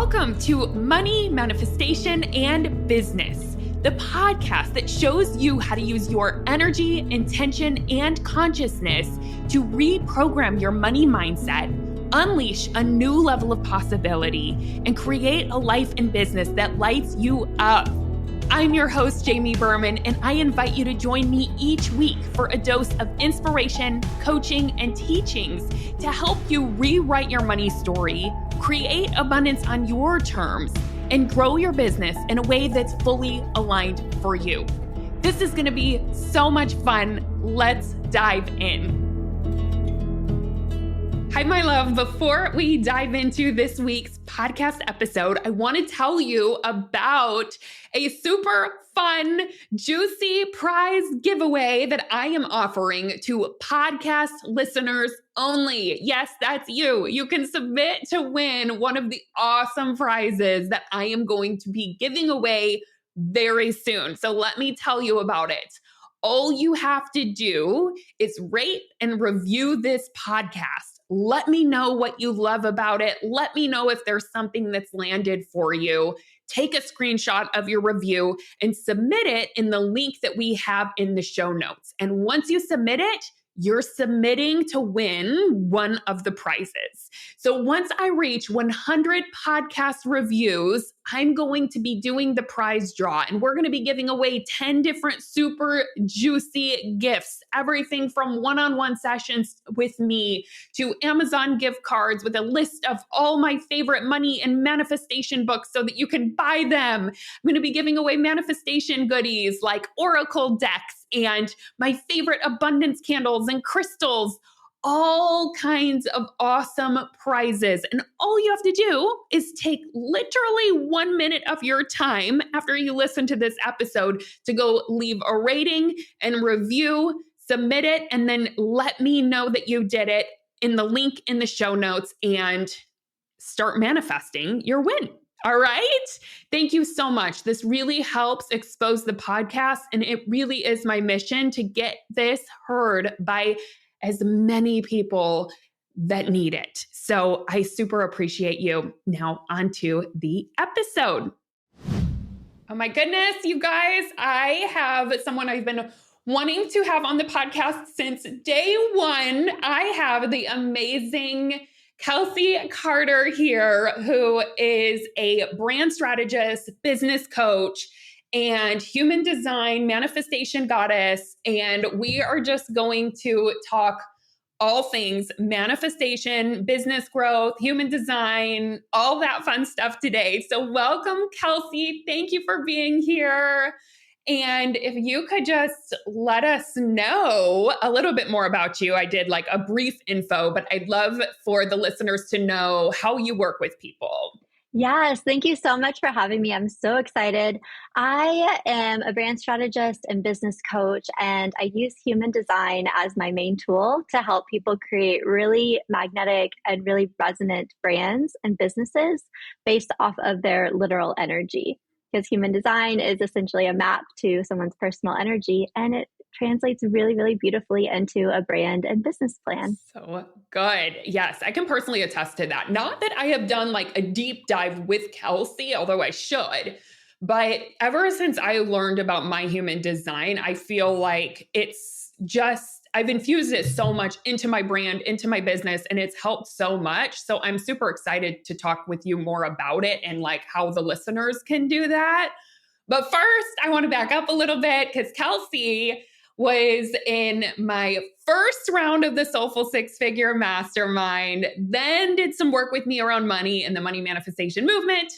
Welcome to Money, Manifestation, and Business, the podcast that shows you how to use your energy, intention, and consciousness to reprogram your money mindset, unleash a new level of possibility, and create a life and business that lights you up. I'm your host, Jamie Berman, and I invite you to join me each week for a dose of inspiration, coaching, and teachings to help you rewrite your money story, create abundance on your terms, and grow your business in a way that's fully aligned for you. This is going to be so much fun. Let's dive in. Hi, my love. Before we dive into this week's podcast episode, I want to tell you about a super fun, juicy prize giveaway that I am offering to podcast listeners only. Yes, that's you. You can submit to win one of the awesome prizes that I am going to be giving away very soon. So let me tell you about it. All you have to do is rate and review this podcast. Let me know what you love about it. Let me know if there's something that's landed for you. Take a screenshot of your review and submit it in the link that we have in the show notes. And once you submit it, you're submitting to win one of the prizes. So once I reach 100 podcast reviews, I'm going to be doing the prize draw, and we're going to be giving away 10 different super juicy gifts, everything from one-on-one sessions with me to Amazon gift cards with a list of all my favorite money and manifestation books so that you can buy them. I'm going to be giving away manifestation goodies like oracle decks and my favorite abundance candles and crystals, all kinds of awesome prizes. And all you have to do is take literally 1 minute of your time after you listen to this episode to go leave a rating and review, submit it, and then let me know that you did it in the link in the show notes and start manifesting your win. All right. Thank you so much. This really helps expose the podcast, and it really is my mission to get this heard by as many people that need it. So I super appreciate you. Now on to the episode. Oh my goodness, you guys, I have someone I've been wanting to have on the podcast since day one. I have the amazing Kelsey Carter here, who is a brand strategist, business coach, and human design manifestation goddess. And we are just going to talk all things manifestation, business growth, human design, all that fun stuff today. So welcome, Kelsey. Thank you for being here. And if you could just let us know a little bit more about you. I did like a brief info, but I'd love for the listeners to know how you work with people. Yes, thank you so much for having me. I'm so excited. I am a brand strategist and business coach, and I use human design as my main tool to help people create really magnetic and really resonant brands and businesses based off of their literal energy. Because human design is essentially a map to someone's personal energy, and it translates really, really beautifully into a brand and business plan. So good. Yes, I can personally attest to that. Not that I have done like a deep dive with Kelsey, although I should, but ever since I learned about my human design, I feel like it's just, I've infused it so much into my brand, into my business, and it's helped so much. So I'm super excited to talk with you more about it and like how the listeners can do that. But first, I want to back up a little bit because Kelsey was in my first round of the Soulful Six-Figure Mastermind, then did some work with me around money and the money manifestation movement,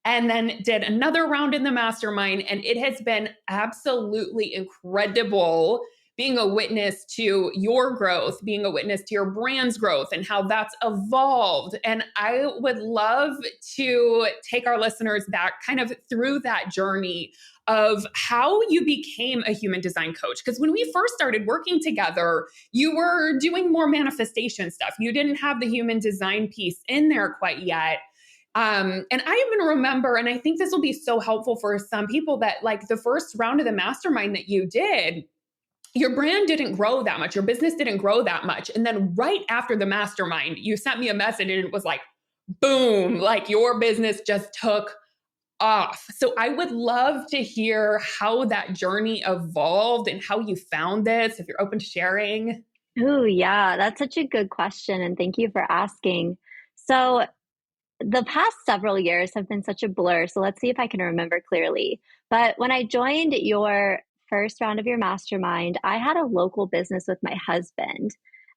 and then did another round in the Mastermind. And it has been absolutely incredible being a witness to your growth, being a witness to your brand's growth and how that's evolved. And I would love to take our listeners back kind of through that journey of how you became a human design coach. Because when we first started working together, you were doing more manifestation stuff. You didn't have the human design piece in there quite yet. And I even remember, and I think this will be so helpful for some people, that like the first round of the mastermind that you did, your brand didn't grow that much. Your business didn't grow that much. And then right after the mastermind, you sent me a message and it was like, boom, like your business just took off. So I would love to hear how that journey evolved and how you found this, if you're open to sharing. Ooh, yeah, that's such a good question. And thank you for asking. So, the past several years have been such a blur. So, let's see if I can remember clearly. But when I joined your first round of your mastermind, I had a local business with my husband.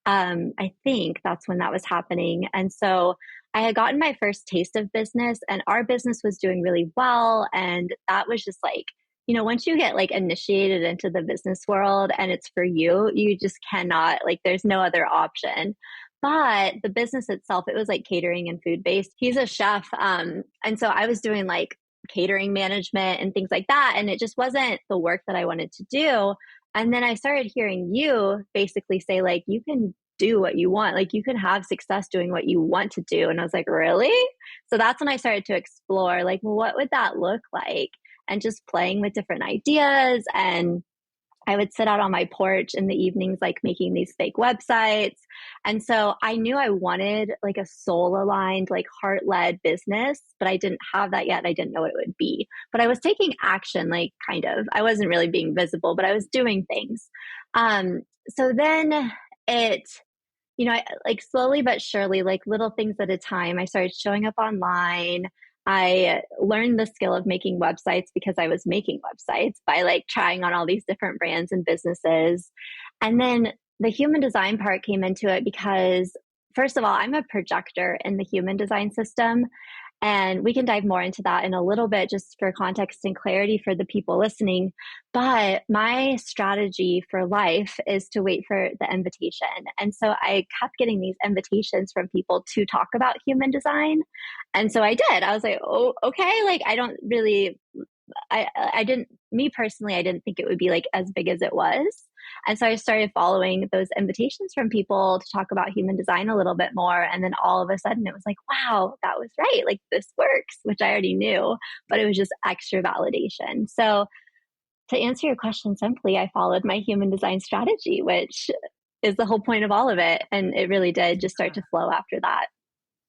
I think that's when that was happening. And so I had gotten my first taste of business, and our business was doing really well. And that was just like, once you get like initiated into the business world and it's for you, you just cannot, like, there's no other option. But the business itself, it was like catering and food based. He's a chef. And so I was doing like catering management and things like that. And it just wasn't the work that I wanted to do. And then I started hearing you basically say, like, you can do what you want. Like, you can have success doing what you want to do. And I was like, really? So that's when I started to explore, like, well, what would that look like? And just playing with different ideas. And I would sit out on my porch in the evenings, like making these fake websites. And so I knew I wanted like a soul aligned, like heart led business, but I didn't have that yet. I didn't know what it would be, but I was taking action, like kind of. I wasn't really being visible, but I was doing things. So then it, like slowly but surely, like little things at a time, I started showing up online. I learned the skill of making websites because I was making websites by like trying on all these different brands and businesses. And then the human design part came into it because, first of all, I'm a projector in the human design system. And we can dive more into that in a little bit, just for context and clarity for the people listening. But my strategy for life is to wait for the invitation. And so I kept getting these invitations from people to talk about human design. And so I did. I was like, oh, okay. Like, I don't really, I didn't, me personally, I didn't think it would be like as big as it was. And so I started following those invitations from people to talk about human design a little bit more. And then all of a sudden it was like, wow, that was right. Like, this works, which I already knew, but it was just extra validation. So to answer your question simply, I followed my human design strategy, which is the whole point of all of it. And it really did just start to flow after that.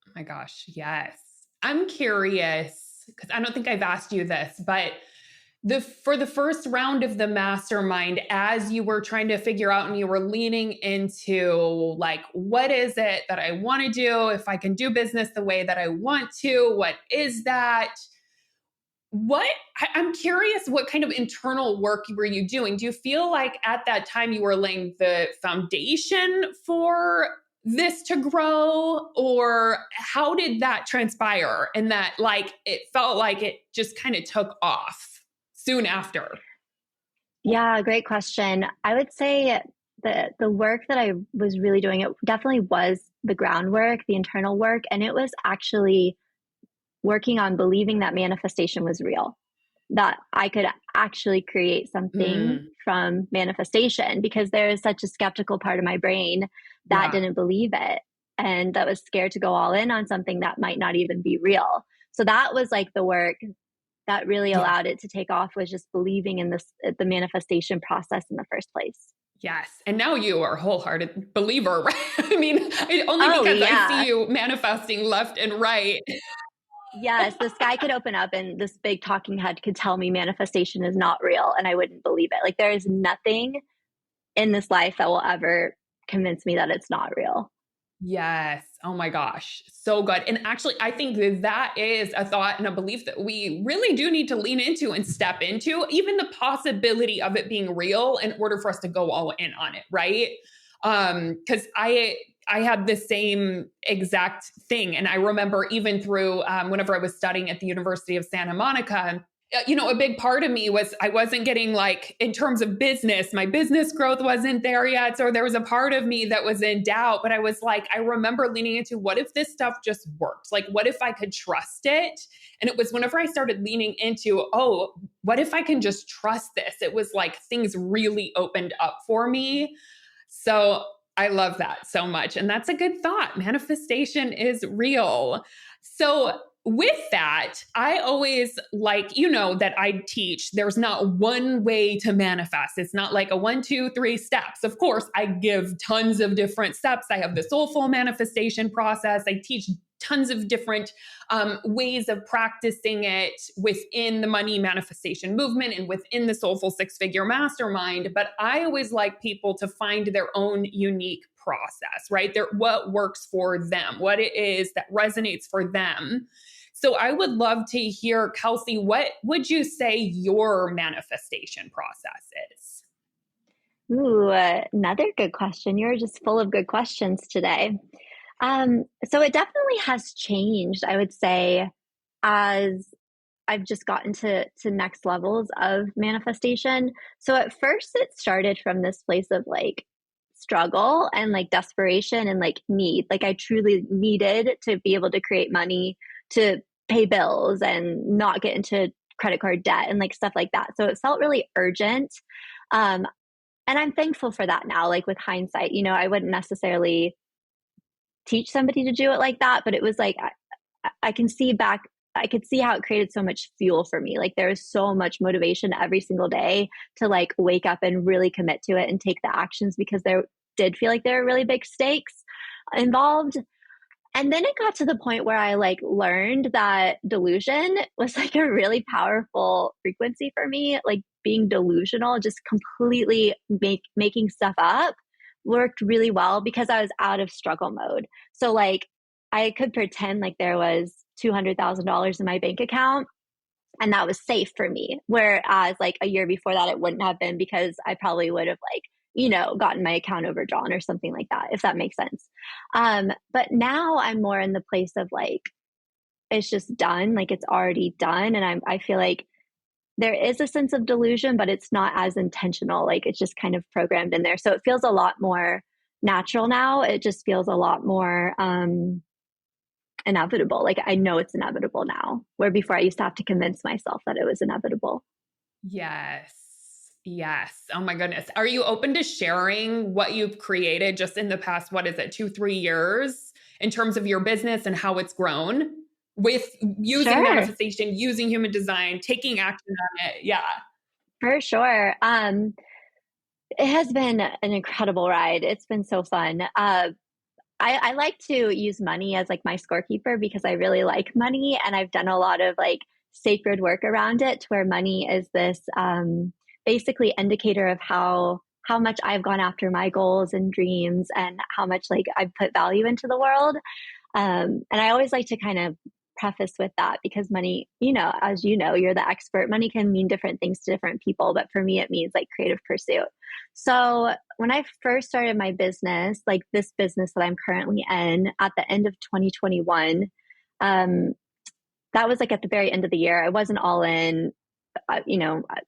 Oh my gosh. Yes. I'm curious because I don't think I've asked you this, but for the first round of the mastermind, as you were trying to figure out and you were leaning into like, what is it that I want to do? If I can do business the way that I want to, what is that? I'm curious, what kind of internal work were you doing? Do you feel like at that time you were laying the foundation for this to grow, or how did that transpire? And that like, it felt like it just kind of took off soon after? Yeah, great question. I would say the work that I was really doing, it definitely was the groundwork, the internal work, and it was actually working on believing that manifestation was real, that I could actually create something from manifestation, because there is such a skeptical part of my brain that didn't believe it and that was scared to go all in on something that might not even be real. So that was like the work that really allowed it to take off, was just believing in the manifestation process in the first place. Yes. And now you are a wholehearted believer, right? I mean, only because I see you manifesting left and right. Yes, the sky could open up and this big talking head could tell me manifestation is not real and I wouldn't believe it. Like, there is nothing in this life that will ever convince me that it's not real. Yes. Oh my gosh. So good. And actually, I think that is a thought and a belief that we really do need to lean into and step into, even the possibility of it being real in order for us to go all in on it. Right. Cause I had the same exact thing. And I remember even through, whenever I was studying at the University of Santa Monica, a big part of me was I wasn't getting, like, in terms of business, my business growth wasn't there yet. So there was a part of me that was in doubt, but I was like, I remember leaning into, what if this stuff just worked? Like, what if I could trust it? And it was whenever I started leaning into, oh, what if I can just trust this? It was like things really opened up for me. So I love that so much. And that's a good thought. Manifestation is real. So with that, I always that I teach, there's not one way to manifest. It's not like a 1, 2, 3 steps. Of course, I give tons of different steps. I have the Soulful manifestation process. I teach tons of different ways of practicing it within the money manifestation movement and within the Soulful Six-Figure Mastermind. But I always like people to find their own unique process, right? What works for them, what it is that resonates for them. So I would love to hear, Kelsey, what would you say your manifestation process is? Ooh, another good question. You're just full of good questions today. So it definitely has changed, I would say, as I've just gotten to next levels of manifestation. So at first it started from this place of like struggle and like desperation and like need. Like I truly needed to be able to create money to pay bills and not get into credit card debt and like stuff like that. So it felt really urgent. And I'm thankful for that now, like with hindsight. I wouldn't necessarily teach somebody to do it like that, but it was like, I could see how it created so much fuel for me. Like there was so much motivation every single day to like wake up and really commit to it and take the actions, because there did feel like there were really big stakes involved. And then it got to the point where I like learned that delusion was like a really powerful frequency for me. Like being delusional, just completely making stuff up worked really well because I was out of struggle mode. So like I could pretend like there was $200,000 in my bank account and that was safe for me. Whereas like a year before that, it wouldn't have been, because I probably would have like, gotten my account overdrawn or something like that, if that makes sense. But now I'm more in the place of like, it's just done. Like it's already done. And I feel like there is a sense of delusion, but it's not as intentional. Like it's just kind of programmed in there. So it feels a lot more natural now. It just feels a lot more inevitable. Like I know it's inevitable now, where before I used to have to convince myself that it was inevitable. Yes. Yes. Oh my goodness. Are you open to sharing what you've created just in the past, 2-3 years, in terms of your business and how it's grown with using Sure. manifestation, using human design, taking action on it? Yeah. For sure. It has been an incredible ride. It's been so fun. I like to use money as like my scorekeeper because I really like money, and I've done a lot of like sacred work around it, to where money is this basically indicator of how much I've gone after my goals and dreams, and how much like I've put value into the world. And I always like to kind of preface with that, because money, as you're the expert, money can mean different things to different people. But for me, it means like creative pursuit. So when I first started my business, like this business that I'm currently in, at the end of 2021, that was like at the very end of the year. I wasn't all in, I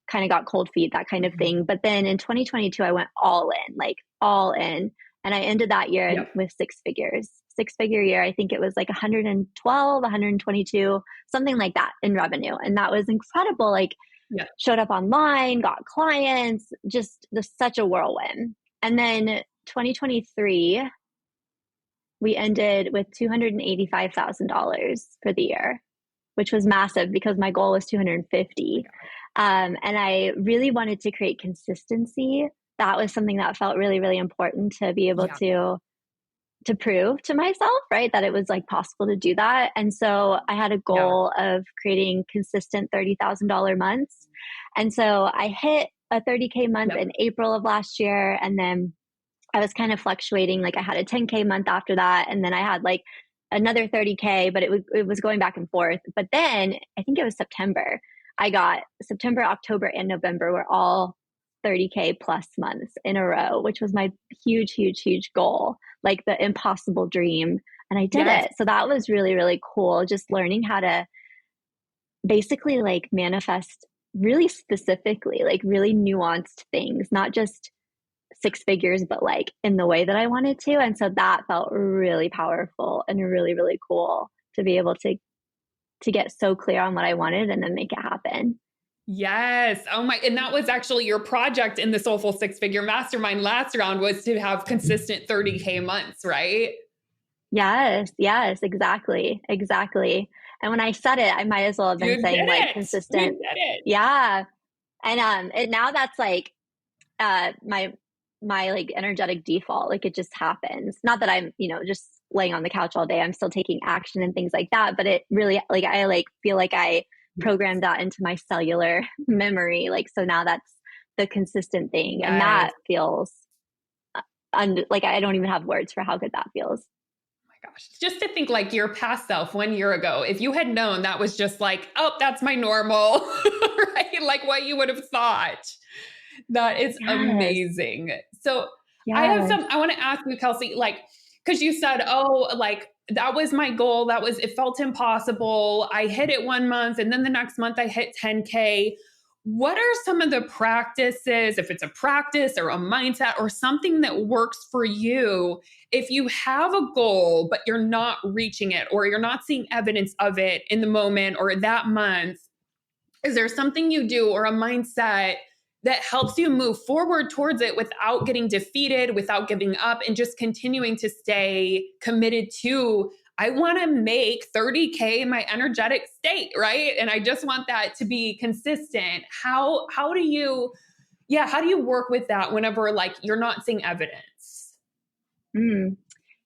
kind of got cold feet, that kind of thing. But then in 2022, I went all in, like all in. And I ended that year with six-figure year. I think it was like 112, 122, something like that in revenue. And that was incredible. Like showed up online, got clients, just such a whirlwind. And then 2023, we ended with $285,000 for the year, which was massive because my goal was 250. And I really wanted to create consistency. That was something that felt really, really important to be able to prove to myself, right? That it was like possible to do that. And so I had a goal of creating consistent $30,000 months. And so I hit a 30K month in April of last year. And then I was kind of fluctuating. Like I had a 10K month after that. And then I had like another 30K, but it was going back and forth. But then I think it was September. I got September, October, and November were all 30K plus months in a row, which was my huge, huge, huge goal, like the impossible dream. And I did it. So that was really, really cool. Just learning how to basically like manifest really specifically, like really nuanced things, not just six figures, but like in the way that I wanted to. And so that felt really powerful and really, really cool to be able to get so clear on what I wanted and then make it happen. Yes. Oh my, and that was actually your project in the Soulful Six-Figure Mastermind last round, was to have consistent 30K months, right? Yes, exactly. And when I said it, I might as well have been saying like consistent. Yeah. And now that's like my like energetic default. Like it just happens. Not that I'm, just laying on the couch all day. I'm still taking action and things like that. But it really, like, I like feel like I programmed that into my cellular memory. Like, so now that's the consistent thing. And Yes. that feels like, I don't even have words for how good that feels. Gosh, just to think like your past self 1 year ago, if you had known that was just like, oh, that's my normal, right? Like what you would have thought. That is Yes. amazing. So Yes. I want to ask you, Kelsey, like, because you said, oh, like that was my goal. It felt impossible. I hit it 1 month and then the next month I hit 10K. What are some of the practices, if it's a practice or a mindset or something that works for you, if you have a goal, but you're not reaching it or you're not seeing evidence of it in the moment or that month? Is there something you do or a mindset that helps you move forward towards it without getting defeated, without giving up, and just continuing to stay committed to, I want to make 30K my energetic state, right? And I just want that to be consistent. How do you, yeah, how do you work with that whenever like you're not seeing evidence? Mm.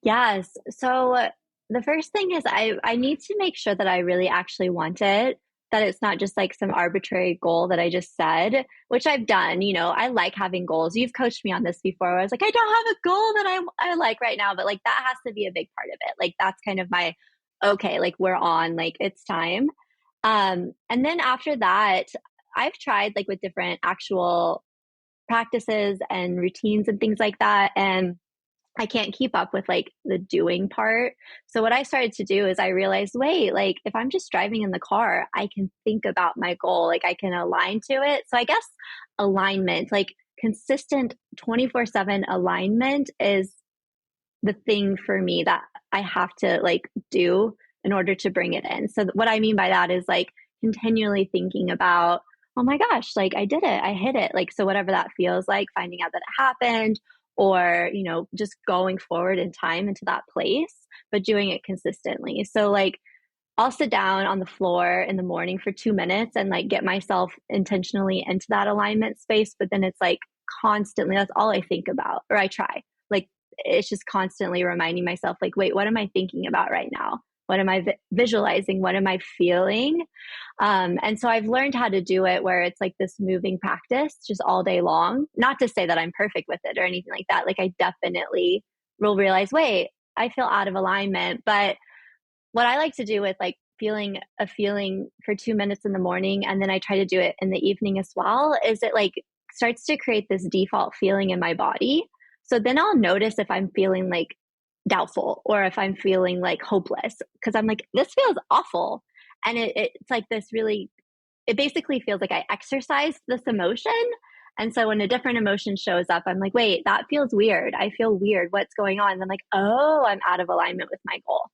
Yes. So the first thing is I need to make sure that I really actually want it, that it's not just like some arbitrary goal that I just said, which I've done. You know, I like having goals. You've coached me on this before where I was like, I don't have a goal that I like right now, but like that has to be a big part of it. Like that's kind of my, okay, like we're on, like it's time. And then after that, I've tried like with different actual practices and routines and things like that. And I can't keep up with like the doing part. So what I started to do is I realized, wait, like if I'm just driving in the car, I can think about my goal, like I can align to it. So I guess alignment, like consistent 24/7 alignment is the thing for me that I have to like do in order to bring it in. So what I mean by that is like continually thinking about, oh my gosh, like I did it, I hit it. Like, so whatever that feels like, finding out that it happened, or, you know, just going forward in time into that place, but doing it consistently. So like I'll sit down on the floor in the morning for 2 minutes and like get myself intentionally into that alignment space. But then it's like constantly, that's all I think about, or I try. Like it's just constantly reminding myself, like, wait, what am I thinking about right now? What am I visualizing? What am I feeling? And so I've learned how to do it where it's like this moving practice just all day long. Not to say that I'm perfect with it or anything like that. Like I definitely will realize, wait, I feel out of alignment. But what I like to do with like feeling a feeling for 2 minutes in the morning, and then I try to do it in the evening as well, is it like starts to create this default feeling in my body. So then I'll notice if I'm feeling like doubtful or if I'm feeling like hopeless, because I'm like, this feels awful. And it's like this really, it basically feels like I exercised this emotion. And so when a different emotion shows up, I'm like, wait, that feels weird. I feel weird. What's going on? And I'm like, oh, I'm out of alignment with my goal.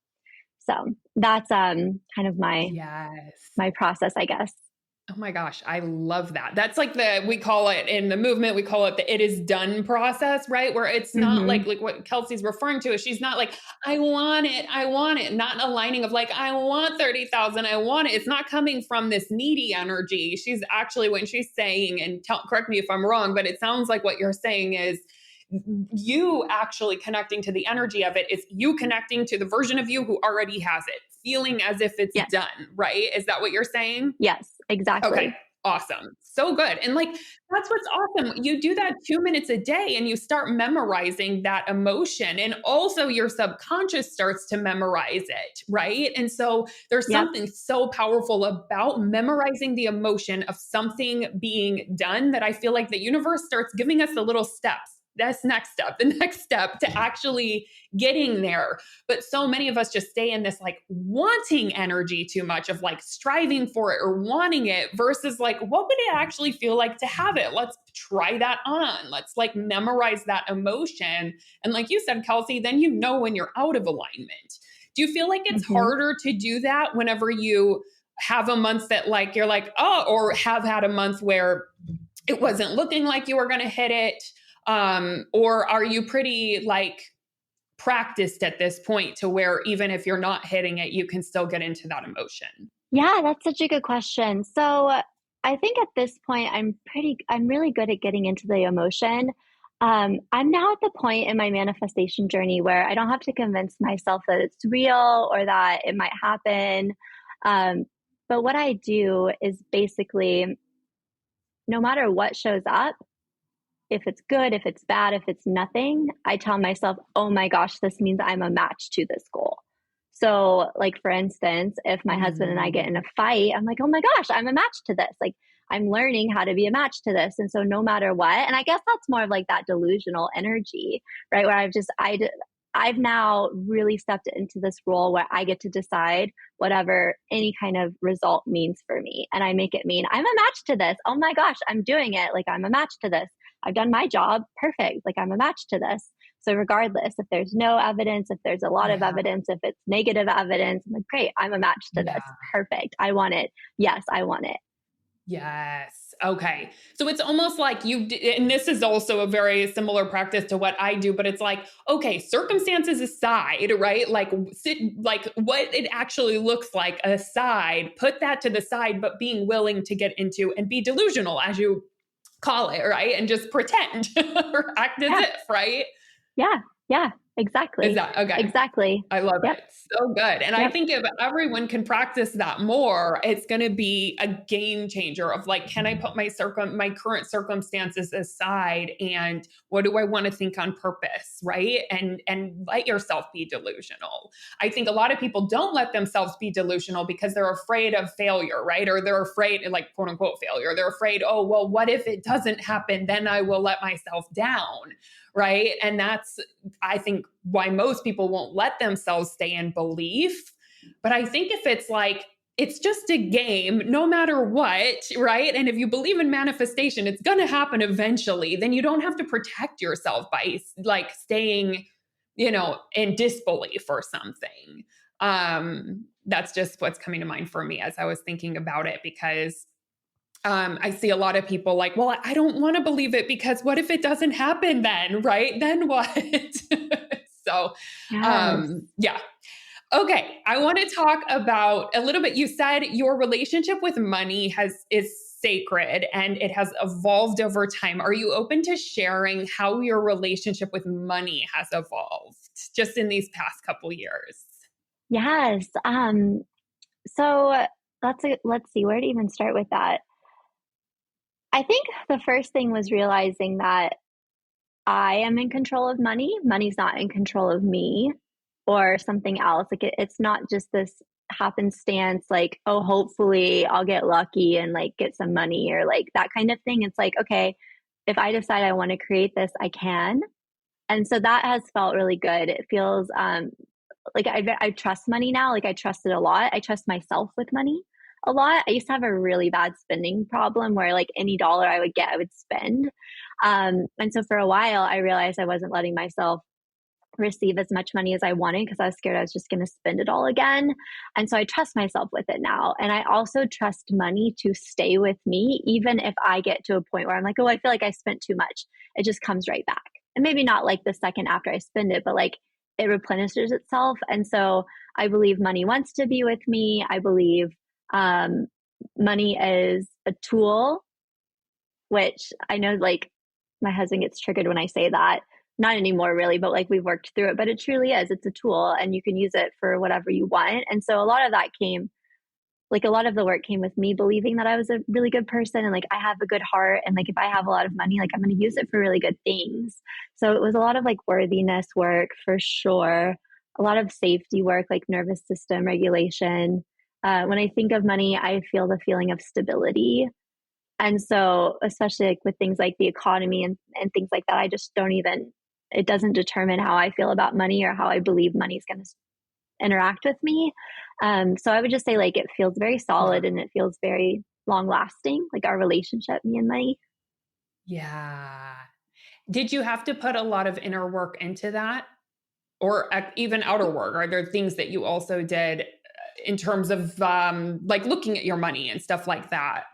So that's kind of Yes. my process, I guess. Oh my gosh, I love that. That's like we call it in the movement, we call it the it is done process, right? Where it's not Mm-hmm. like what Kelsey's referring to is she's not like, I want it, not aligning of like, I want 30,000, I want it. It's not coming from this needy energy. She's actually, when she's saying, and correct me if I'm wrong, but it sounds like what you're saying is you actually connecting to the energy of it is you connecting to the version of you who already has it, feeling as if it's Yes. done, right? Is that what you're saying? Yes, Okay, exactly. awesome. So good. And like, that's what's awesome. You do that 2 minutes a day and you start memorizing that emotion. And also, your subconscious starts to memorize it, right? And so, there's Yep. something so powerful about memorizing the emotion of something being done that I feel like the universe starts giving us the little steps. That's next step, the next step to actually getting there. But so many of us just stay in this like wanting energy too much of like striving for it or wanting it versus like, what would it actually feel like to have it? Let's try that on. Let's like memorize that emotion. And like you said, Kelsey, then you know when you're out of alignment. Do you feel like it's Mm-hmm. harder to do that whenever you have a month that like you're like, oh, or have had a month where it wasn't looking like you were going to hit it? Or are you pretty like practiced at this point to where even if you're not hitting it, you can still get into that emotion? Yeah, that's such a good question. So I think at this point, I'm really good at getting into the emotion. I'm now at the point in my manifestation journey where I don't have to convince myself that it's real or that it might happen. Um, but what I do is basically, no matter what shows up, if it's good, if it's bad, if it's nothing, I tell myself, oh my gosh, this means I'm a match to this goal. So, like, for instance, if my husband and I get in a fight, I'm like, oh my gosh, I'm a match to this. Like, I'm learning how to be a match to this. And so, no matter what, and I guess that's more of like that delusional energy, right? Where I've now really stepped into this role where I get to decide whatever any kind of result means for me. And I make it mean I'm a match to this. Oh my gosh, I'm doing it. Like, I'm a match to this. I've done my job. Perfect. Like, I'm a match to this. So regardless, if there's no evidence, if there's a lot of Yeah. evidence, if it's negative evidence, I'm like, great, I'm a match to Yeah. this. Perfect. I want it. Yes, I want it. Yes. Okay. So it's almost like and this is also a very similar practice to what I do, but it's like, okay, circumstances aside, right? Like like what it actually looks like aside, put that to the side, but being willing to get into and be delusional, as you call it, right? And just pretend or act as Yeah. if, right? Yeah. Yeah. Is Exactly. that okay? Exactly. I love Yep. it. So good. And I Yep. think if everyone can practice that more, it's going to be a game changer of like, can I put my current circumstances aside and what do I want to think on purpose, right? And let yourself be delusional. I think a lot of people don't let themselves be delusional because they're afraid of failure, right? Or they're afraid, like, quote unquote failure. They're afraid, oh, well, what if it doesn't happen? Then I will let myself down, right? And that's, I think, why most people won't let themselves stay in belief. But I think if it's like, it's just a game, no matter what, right? And if you believe in manifestation, it's going to happen eventually, then you don't have to protect yourself by like staying, in disbelief or something. That's just what's coming to mind for me as I was thinking about it, because I see a lot of people like, well, I don't want to believe it because what if it doesn't happen then, right? Then what? So, Yes. yeah. Okay, I want to talk about a little bit. You said your relationship with money is sacred and it has evolved over time. Are you open to sharing how your relationship with money has evolved just in these past couple years? Yes. So let's see where to even start with that. I think the first thing was realizing that I am in control of money. Money's not in control of me or something else. Like it's not just this happenstance, like, oh, hopefully I'll get lucky and like get some money or like that kind of thing. It's like, okay, if I decide I want to create this, I can. And so that has felt really good. It feels like I trust money now. Like I trust it a lot. I trust myself with money a lot. I used to have a really bad spending problem where like any dollar I would get, I would spend. And so for a while, I realized I wasn't letting myself receive as much money as I wanted because I was scared I was just going to spend it all again. And so I trust myself with it now. And I also trust money to stay with me, even if I get to a point where I'm like, oh, I feel like I spent too much. It just comes right back. And maybe not like the second after I spend it, but like it replenishes itself. And so I believe money wants to be with me. I believe um, money is a tool, which I know like my husband gets triggered when I say that. Not anymore, really, but like we've worked through it. But it truly is. It's a tool and you can use it for whatever you want. And so a lot of that came, like a lot of the work came with me believing that I was a really good person and like I have a good heart. And like if I have a lot of money, like I'm going to use it for really good things. So it was a lot of like worthiness work for sure. A lot of safety work, like nervous system regulation. When I think of money, I feel the feeling of stability. And so, especially like with things like the economy and things like that, I just don't even, it doesn't determine how I feel about money or how I believe money is going to interact with me. So I would just say like it feels very Yeah. solid and it feels very long lasting, like our relationship, me and money. Yeah. Did you have to put a lot of inner work into that? Or even outer work? Are there things that you also did in terms of like looking at your money and stuff like that?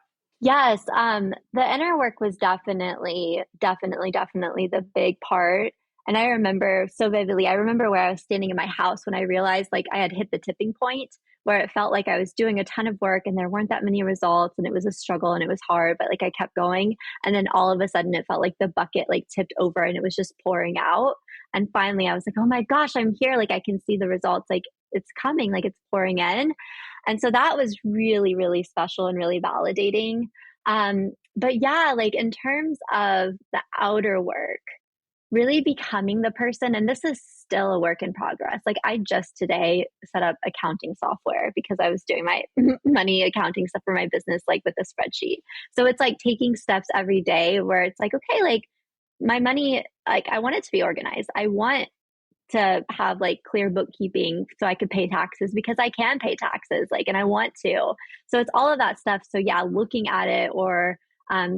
Yes, the inner work was definitely the big part. And I remember so vividly, I remember where I was standing in my house when I realized like I had hit the tipping point where it felt like I was doing a ton of work and there weren't that many results and it was a struggle and it was hard, but like I kept going. And then all of a sudden it felt like the bucket like tipped over and it was just pouring out. And finally I was like, oh my gosh, I'm here. Like I can see the results. Like it's coming, like it's pouring in. And so that was really, really special and really validating. But yeah, like in terms of the outer work, really becoming the person, and this is still a work in progress. Like I just today set up accounting software because I was doing my money accounting stuff for my business, like with a spreadsheet. So it's like taking steps every day where it's like, okay, like my money, like I want it to be organized. I want to have like clear bookkeeping so I could pay taxes because I can pay taxes, like, and I want to. So it's all of that stuff. So yeah, looking at it or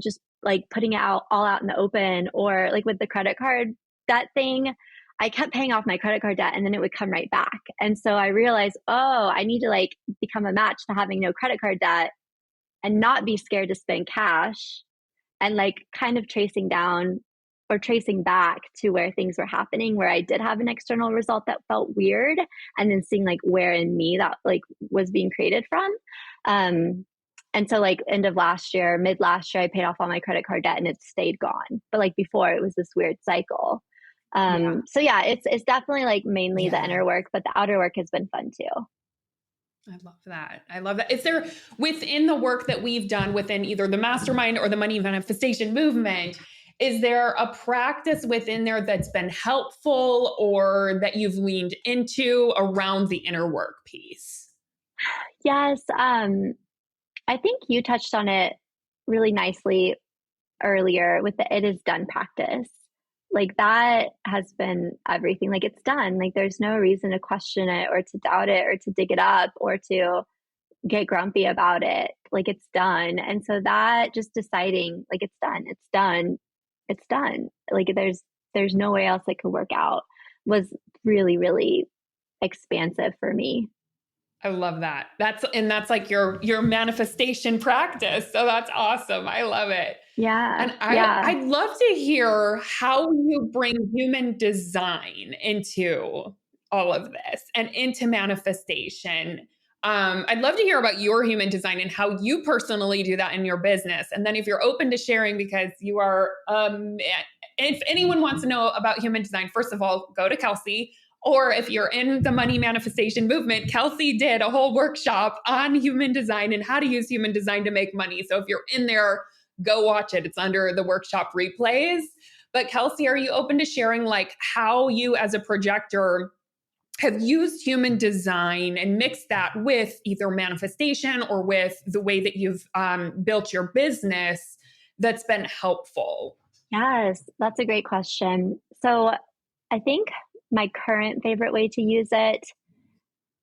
just like putting it out all out in the open, or like with the credit card debt thing, I kept paying off my credit card debt and then it would come right back. And so I realized, oh, I need to like become a match to having no credit card debt and not be scared to spend cash, and like kind of tracing down or tracing back to where things were happening, where I did have an external result that felt weird, and then seeing like where in me that like was being created from. And so like end of last year, mid last year, I paid off all my credit card debt and it stayed gone. But like before it was this weird cycle. So yeah, it's definitely like mainly the inner work, but the outer work has been fun too. I love that. I love that. Is there, within the work that we've done within either the mastermind or the money manifestation movement, is there a practice within there that's been helpful or that you've leaned into around the inner work piece? Yes. I think you touched on it really nicely earlier with the it is done practice. Like that has been everything. Like it's done. Like there's no reason to question it or to doubt it or to dig it up or to get grumpy about it. Like it's done. And so that just deciding like it's done, it's done, it's done. Like there's no way else it could work out was really, really expansive for me. I love that. That's like your manifestation practice. So that's awesome. I love it. Yeah. And Yeah. I'd love to hear how you bring human design into all of this and into manifestation. I'd love to hear about your human design and how you personally do that in your business. And then if you're open to sharing, because you are, if anyone wants to know about human design, first of all, go to Kelsey. Or if you're in the money manifestation movement, Kelsey did a whole workshop on human design and how to use human design to make money. So if you're in there, go watch it. It's under the workshop replays. But Kelsey, are you open to sharing like how you as a projector have used human design and mixed that with either manifestation or with the way that you've built your business that's been helpful? Yes, that's a great question. So I think my current favorite way to use it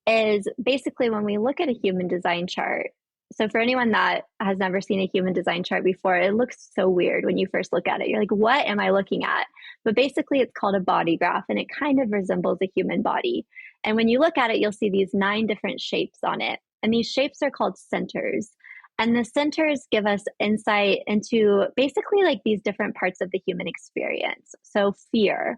is basically when we look at a human design chart. So for anyone that has never seen a human design chart before, it looks so weird when you first look at it. You're like, what am I looking at? But basically it's called a body graph and it kind of resembles a human body. And when you look at it, you'll see these 9 different shapes on it. And these shapes are called centers. And the centers give us insight into basically like these different parts of the human experience. So fear,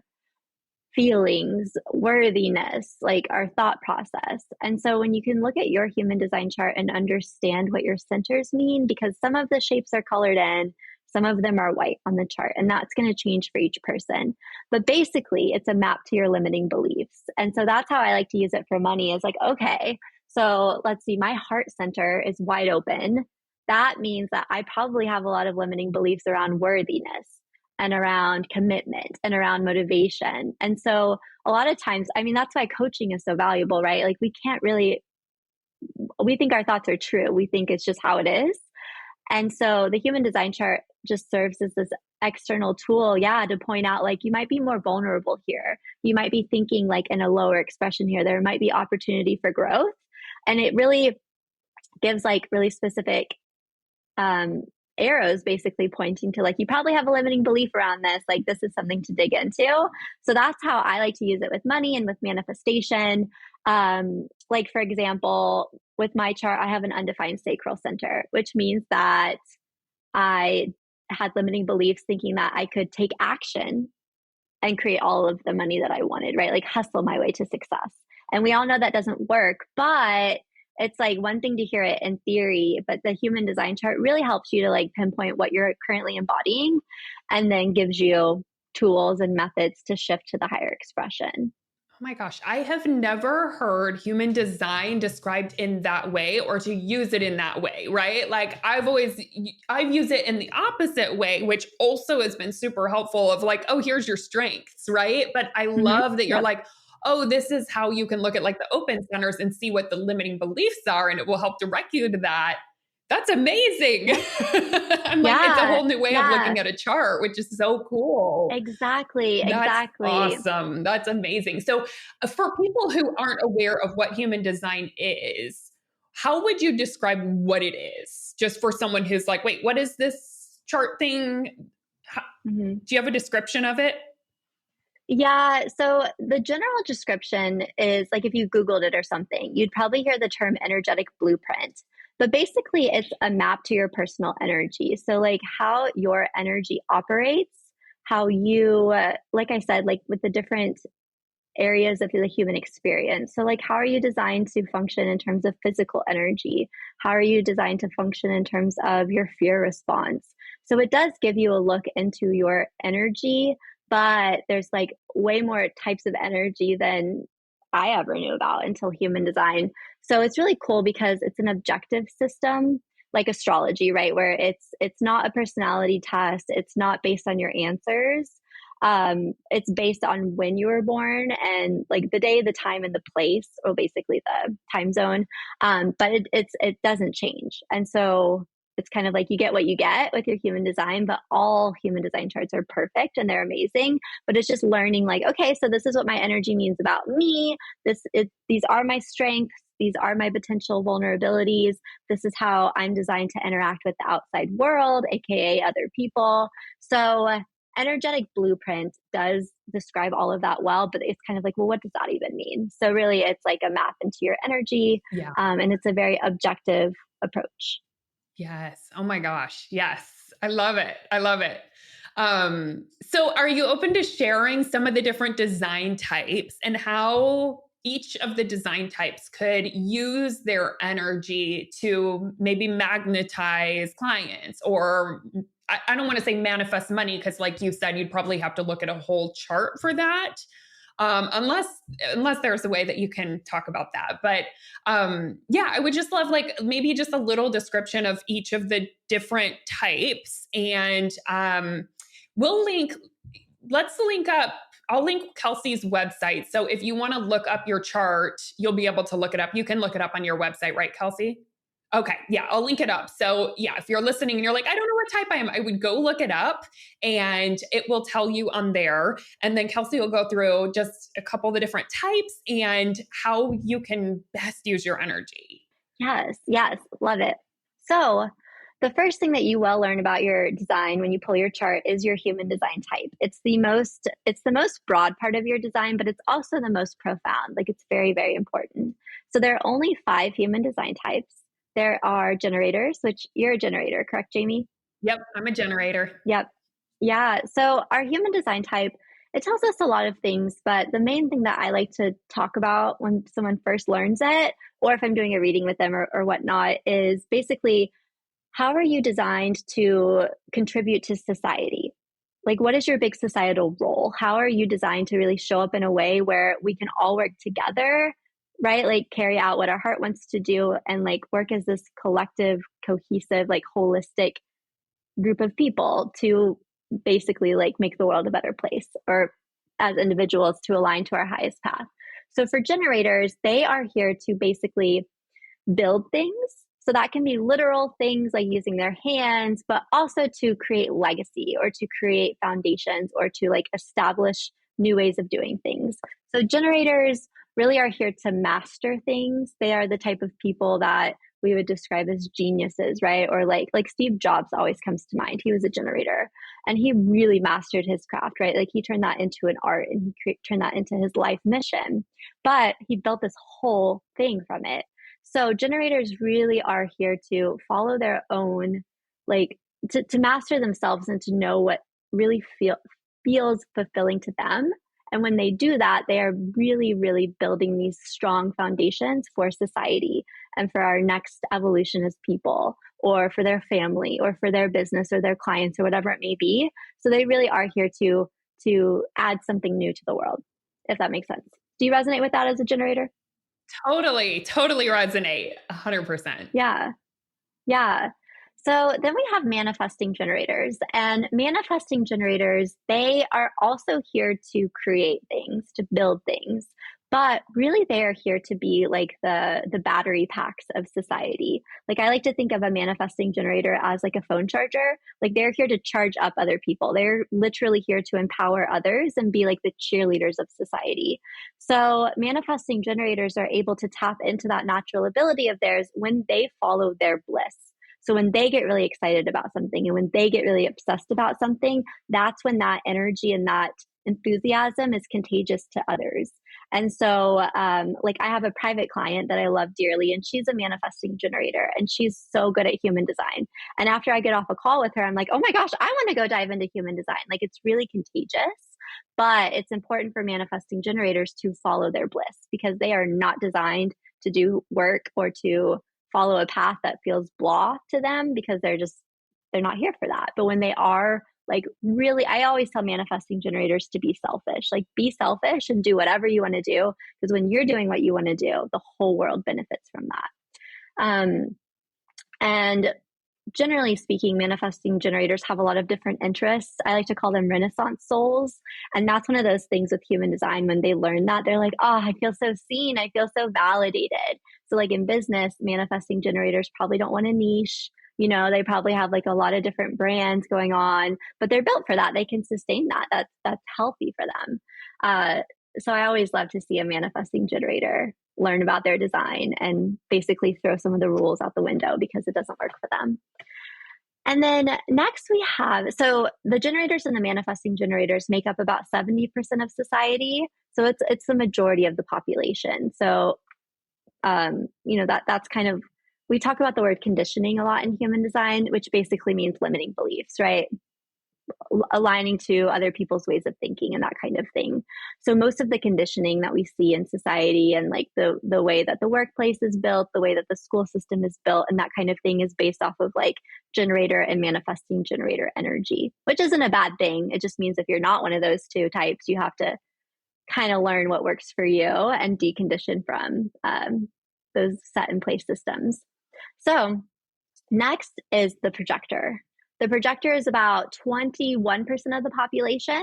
feelings, worthiness, like our thought process. And so when you can look at your human design chart and understand what your centers mean, because some of the shapes are colored in, some of them are white on the chart, and that's going to change for each person. But basically, it's a map to your limiting beliefs. And so that's how I like to use it for money is like, okay, so let's see, my heart center is wide open. That means that I probably have a lot of limiting beliefs around worthiness and around commitment and around motivation. And so a lot of times, I mean, that's why coaching is so valuable, right? Like we think our thoughts are true. We think it's just how it is. And so the human design chart just serves as this external tool, to point out like you might be more vulnerable here. You might be thinking like in a lower expression here. There might be opportunity for growth. And it really gives like really specific arrows basically pointing to like, you probably have a limiting belief around this. Like this is something to dig into. So that's how I like to use it with money and with manifestation. Like for example, with my chart, I have an undefined sacral center, which means that I had limiting beliefs thinking that I could take action and create all of the money that I wanted, right? Like hustle my way to success. And we all know that doesn't work, but it's like one thing to hear it in theory, but the human design chart really helps you to like pinpoint what you're currently embodying and then gives you tools and methods to shift to the higher expression. Oh my gosh, I have never heard human design described in that way or to use it in that way, right? Like I've used it in the opposite way, which also has been super helpful of like, oh, here's your strengths, right? But I Mm-hmm. love that you're Yep. like, oh, this is how you can look at like the open centers and see what the limiting beliefs are, and it will help direct you to that. That's amazing. I'm like, it's a Yeah. whole new way of Yeah. looking at a chart, which is so cool. Exactly. That's Exactly. awesome. That's amazing. So, for people who aren't aware of what human design is, how would you describe what it is? Just for someone who's like, wait, what is this chart thing? Mhm. Do you have a description of it? Yeah, so the general description is like if you Googled it or something, you'd probably hear the term energetic blueprint. But basically, it's a map to your personal energy. So, like how your energy operates, how you, like I said, like with the different areas of the human experience. So, like, how are you designed to function in terms of physical energy? How are you designed to function in terms of your fear response? So, it does give you a look into your energy, but there's like way more types of energy than I ever knew about until human design. So, it's really cool because it's an objective system like astrology, right? Where it's not a personality test, it's not based on your answers, it's based on when you were born and like the day, the time, and the place, or basically the time zone. But it doesn't change, and so it's kind of like you get what you get with your human design. But all human design charts are perfect and they're amazing. But it's just learning, like, okay, so this is what my energy means about me. These are my strengths. These are my potential vulnerabilities. This is how I'm designed to interact with the outside world, aka other people. So energetic blueprint does describe all of that well, but it's kind of like, well, what does that even mean? So really, it's like a map into your energy, Yeah. and it's a very objective approach. Yes. Oh my gosh. Yes. I love it. I love it. So are you open to sharing some of the different design types and how each of the design types could use their energy to maybe magnetize clients or I don't want to say manifest money because like you said, you'd probably have to look at a whole chart for that. Unless there's a way that you can talk about that. But yeah, I would just love like maybe just a little description of each of the different types. And we'll link, let's link up. I'll link Kelsey's website. So if you want to look up your chart, you'll be able to look it up. You can look it up on your website, right, Kelsey? Okay, yeah, I'll link it up. So, yeah, if you're listening and you're like, I don't know what type I am, I would go look it up and it will tell you on there. And then Kelsey will go through just a couple of the different types and how you can best use your energy. Yes, yes, love it. So the first thing that you will learn about your design when you pull your chart is your human design type. It's the most broad part of your design, but it's also the most profound. Like it's very, very important. So there are only 5 human design types. There are generators, which you're a generator, correct, Jamie? Yep, I'm a generator. Yep. Yeah. So our human design type, it tells us a lot of things, but the main thing that I like to talk about when someone first learns it, or if I'm doing a reading with them or whatnot, is basically how are you designed to contribute to society? Like, what is your big societal role? How are you designed to really show up in a way where we can all work together, right? Like, carry out what our heart wants to do and like work as this collective, cohesive, like holistic group of people to basically like make the world a better place, or as individuals to align to our highest path. So for generators, they are here to basically build things. So that can be literal things like using their hands, but also to create legacy or to create foundations or to like establish new ways of doing things. So generators really are here to master things. They are the type of people that we would describe as geniuses, right? Or like Steve Jobs always comes to mind. He was a generator and he really mastered his craft, right? Like he turned that into an art and he turned that into his life mission. But he built this whole thing from it. So generators really are here to follow their own, like to master themselves and to know what really feels fulfilling to them. And when they do that, they are really, really building these strong foundations for society and for our next evolution as people, or for their family, or for their business, or their clients, or whatever it may be. So they really are here to add something new to the world, if that makes sense. Do you resonate with that as a generator? Totally resonate. 100%. Yeah. Yeah. So then we have manifesting generators, and manifesting generators, they are also here to create things, to build things, but really they are here to be like the battery packs of society. Like I like to think of a manifesting generator as like a phone charger. Like they're here to charge up other people. They're literally here to empower others and be like the cheerleaders of society. So manifesting generators are able to tap into that natural ability of theirs when they follow their bliss. So when they get really excited about something and when they get really obsessed about something, that's when that energy and that enthusiasm is contagious to others. And so, like I have a private client that I love dearly, and she's a manifesting generator, and she's so good at human design. And after I get off a call with her, I'm like, oh my gosh, I want to go dive into human design. Like it's really contagious, but it's important for manifesting generators to follow their bliss, because they are not designed to do work or to follow a path that feels blah to them, because they're not here for that. But when they are like really, I always tell manifesting generators to be selfish, like be selfish and do whatever you want to do. Because when you're doing what you want to do, the whole world benefits from that. And generally speaking, manifesting generators have a lot of different interests. I like to call them Renaissance souls. And that's one of those things with human design. When they learn that, they're like, oh, I feel so seen. I feel so validated. So like in business, manifesting generators probably don't want a niche. You know, they probably have like a lot of different brands going on, but they're built for that. They can sustain that. That's healthy for them. So I always love to see a manifesting generator learn about their design and basically throw some of the rules out the window because it doesn't work for them. And then next we have, so the generators and the manifesting generators make up about 70% of society. So it's the majority of the population. So, you know, that's kind of, we talk about the word conditioning a lot in human design, which basically means limiting beliefs, right? Aligning to other people's ways of thinking and that kind of thing. So most of the conditioning that we see in society and like the way that the workplace is built, the way that the school system is built and that kind of thing is based off of like generator and manifesting generator energy, which isn't a bad thing. It just means if you're not one of those two types, you have to kind of learn what works for you and decondition from those set in place systems. So next is the projector. The projector is about 21% of the population,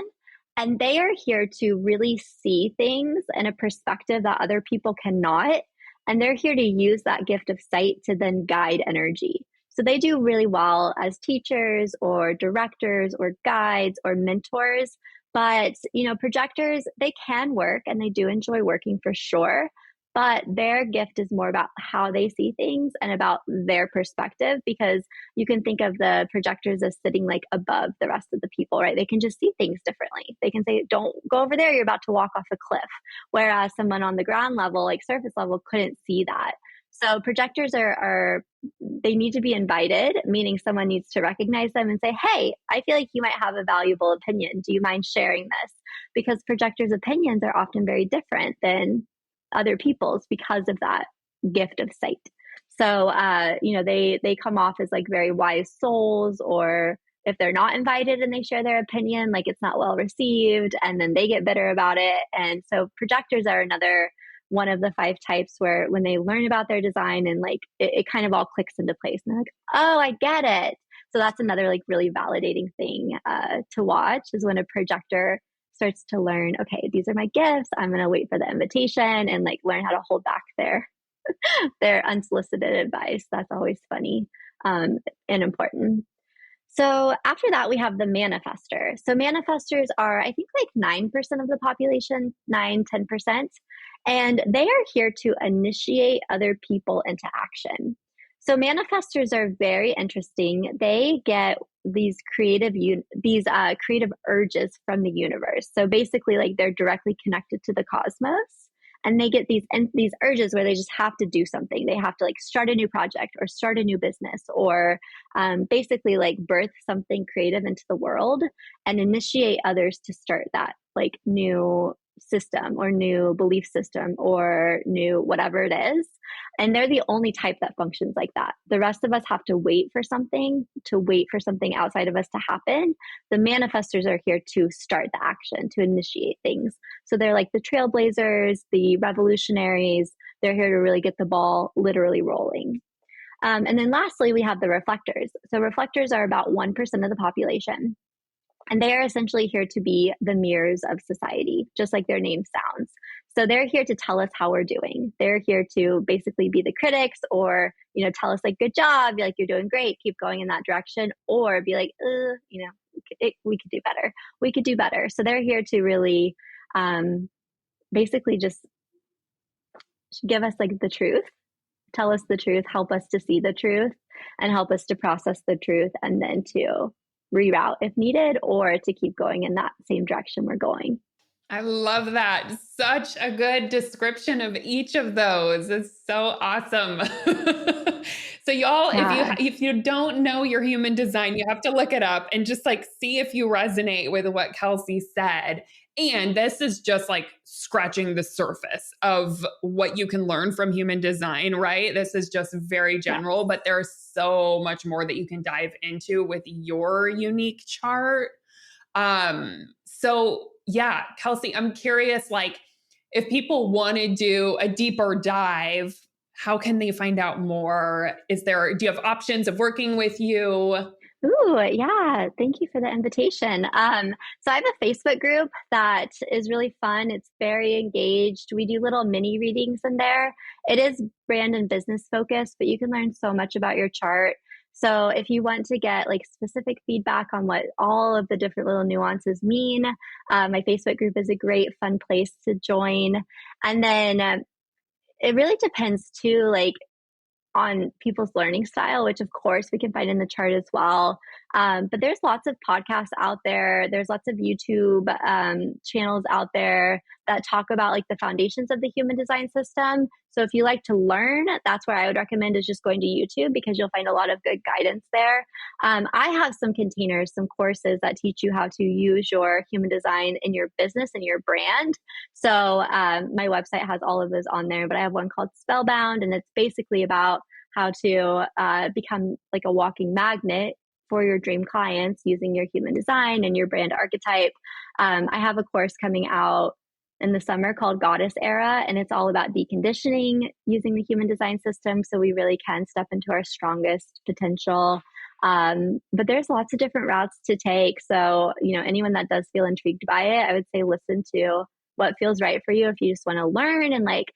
and they are here to really see things in a perspective that other people cannot. And they're here to use that gift of sight to then guide energy. So they do really well as teachers or directors or guides or mentors. But, you know, projectors, they can work and they do enjoy working for sure. But their gift is more about how they see things and about their perspective, because you can think of the projectors as sitting like above the rest of the people, right? They can just see things differently. They can say, don't go over there, you're about to walk off a cliff. Whereas someone on the ground level, like surface level, couldn't see that. So projectors they need to be invited, meaning someone needs to recognize them and say, hey, I feel like you might have a valuable opinion. Do you mind sharing this? Because projectors' opinions are often very different than other people's because of that gift of sight. So, you know, they come off as like very wise souls, or if they're not invited and they share their opinion, like it's not well received, and then they get bitter about it. And so projectors are another one of the 5 types where when they learn about their design and like it kind of all clicks into place and they're like, oh, I get it. So that's another like really validating thing to watch, is when a projector starts to learn, okay, these are my gifts. I'm going to wait for the invitation and like learn how to hold back their unsolicited advice. That's always funny and important. So after that, we have the manifester. So manifestors are, I think, like 9% of the population, 9-10%. And they are here to initiate other people into action. So manifestors are very interesting. They get these creative urges from the universe. So basically, like they're directly connected to the cosmos, and they get these urges where they just have to do something. They have to like start a new project or start a new business or basically like birth something creative into the world and initiate others to start that like new system or new belief system or new whatever it is. And they're the only type that functions like that. The rest of us have to wait for something outside of us to happen. The manifestors are here to start the action, to initiate things. So they're like the trailblazers, the revolutionaries. They're here to really get the ball literally rolling. And then lastly, we have the reflectors. So reflectors are about 1% of the population. And they are essentially here to be the mirrors of society, just like their name sounds. So they're here to tell us how we're doing. They're here to basically be the critics or, tell us like, good job, you're like, you're doing great, keep going in that direction, or be like, we could do better. We could do better. So they're here to really basically just give us like the truth, tell us the truth, help us to see the truth, and help us to process the truth, and then to reroute if needed or to keep going in that same direction we're going. I love that. Such a good description of each of those. It's so awesome. So y'all, if you don't know your human design, you have to look it up and just like see if you resonate with what Kelsey said. And this is just like scratching the surface of what you can learn from human design, right? This is just very general, but there's so much more that you can dive into with your unique chart. So yeah, Kelsey, I'm curious, like if people want to do a deeper dive, how can they find out more? Do you have options of working with you? Ooh, yeah. Thank you for the invitation. So I have a Facebook group that is really fun. It's very engaged. We do little mini readings in there. It is brand and business focused, but you can learn so much about your chart. So if you want to get like specific feedback on what all of the different little nuances mean, my Facebook group is a great, fun place to join. And then it really depends too, like on people's learning style, which of course we can find in the chart as well. But there's lots of podcasts out there. There's lots of YouTube channels out there that talk about like the foundations of the human design system. So if you like to learn, that's where I would recommend is just going to YouTube because you'll find a lot of good guidance there. I have some containers, some courses that teach you how to use your human design in your business and your brand. So my website has all of those on there, but I have one called Spellbound, and it's basically about how to become like a walking magnet for your dream clients using your human design and your brand archetype. I have a course coming out in the summer called Goddess Era, and it's all about deconditioning using the human design system so we really can step into our strongest potential. But there's lots of different routes to take. So, anyone that does feel intrigued by it, I would say listen to what feels right for you if you just want to learn and like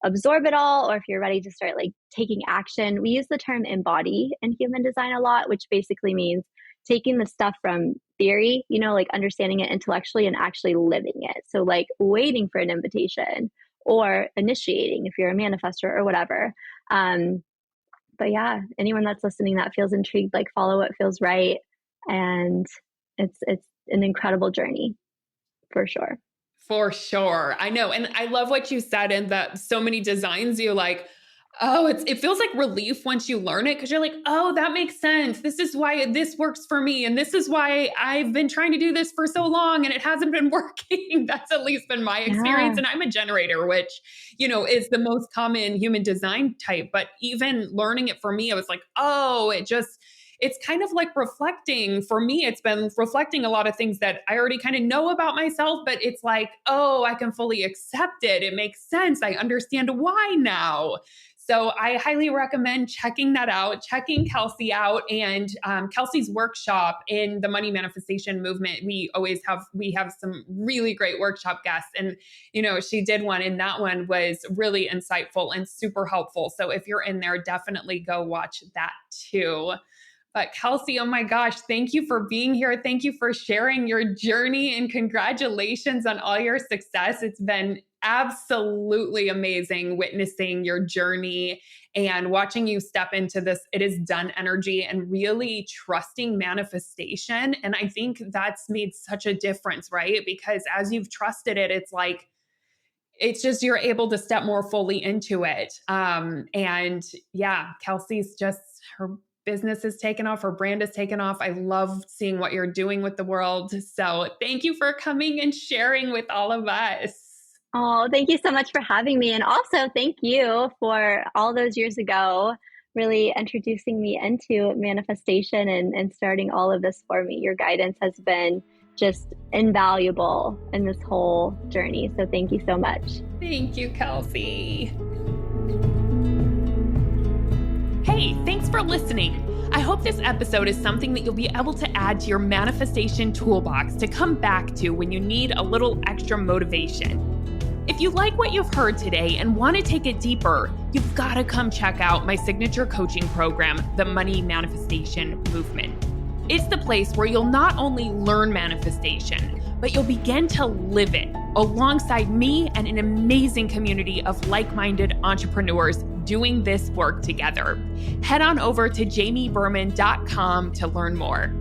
absorb it all, or if you're ready to start like taking action. We use the term embody in human design a lot, which basically means taking the stuff from theory, like understanding it intellectually and actually living it. So like waiting for an invitation or initiating if you're a manifestor or whatever. But yeah, anyone that's listening that feels intrigued, like follow what feels right. And it's an incredible journey for sure. For sure. I know. And I love what you said in that so many designs you like, oh, it feels like relief once you learn it because you're like, oh, that makes sense. This is why this works for me. And this is why I've been trying to do this for so long and it hasn't been working. That's at least been my experience. And I'm a generator, which, is the most common human design type. But even learning it for me, I was like, oh, it's kind of like reflecting. For me, it's been reflecting a lot of things that I already kind of know about myself, but it's like, oh, I can fully accept it. It makes sense. I understand why now. So I highly recommend checking that out, checking Kelsey out, and Kelsey's workshop in the money manifestation movement. We have some really great workshop guests, and she did one, and that one was really insightful and super helpful. So if you're in there, definitely go watch that too. But Kelsey, oh my gosh, thank you for being here. Thank you for sharing your journey, and congratulations on all your success. It's been absolutely amazing witnessing your journey and watching you step into this it is done energy and really trusting manifestation. And I think that's made such a difference, right? Because as you've trusted it, it's like it's just you're able to step more fully into it. And yeah, Kelsey's just, her business has taken off, her brand has taken off. I love seeing what you're doing with the world. So thank you for coming and sharing with all of us. Oh, thank you so much for having me. And also thank you for all those years ago, really introducing me into manifestation and starting all of this for me. Your guidance has been just invaluable in this whole journey. So thank you so much. Thank you, Kelsey. Hey, thanks for listening. I hope this episode is something that you'll be able to add to your manifestation toolbox to come back to when you need a little extra motivation. If you like what you've heard today and want to take it deeper, you've got to come check out my signature coaching program, the Money Manifestation Movement. It's the place where you'll not only learn manifestation, but you'll begin to live it alongside me and an amazing community of like-minded entrepreneurs doing this work together. Head on over to jamieberman.com to learn more.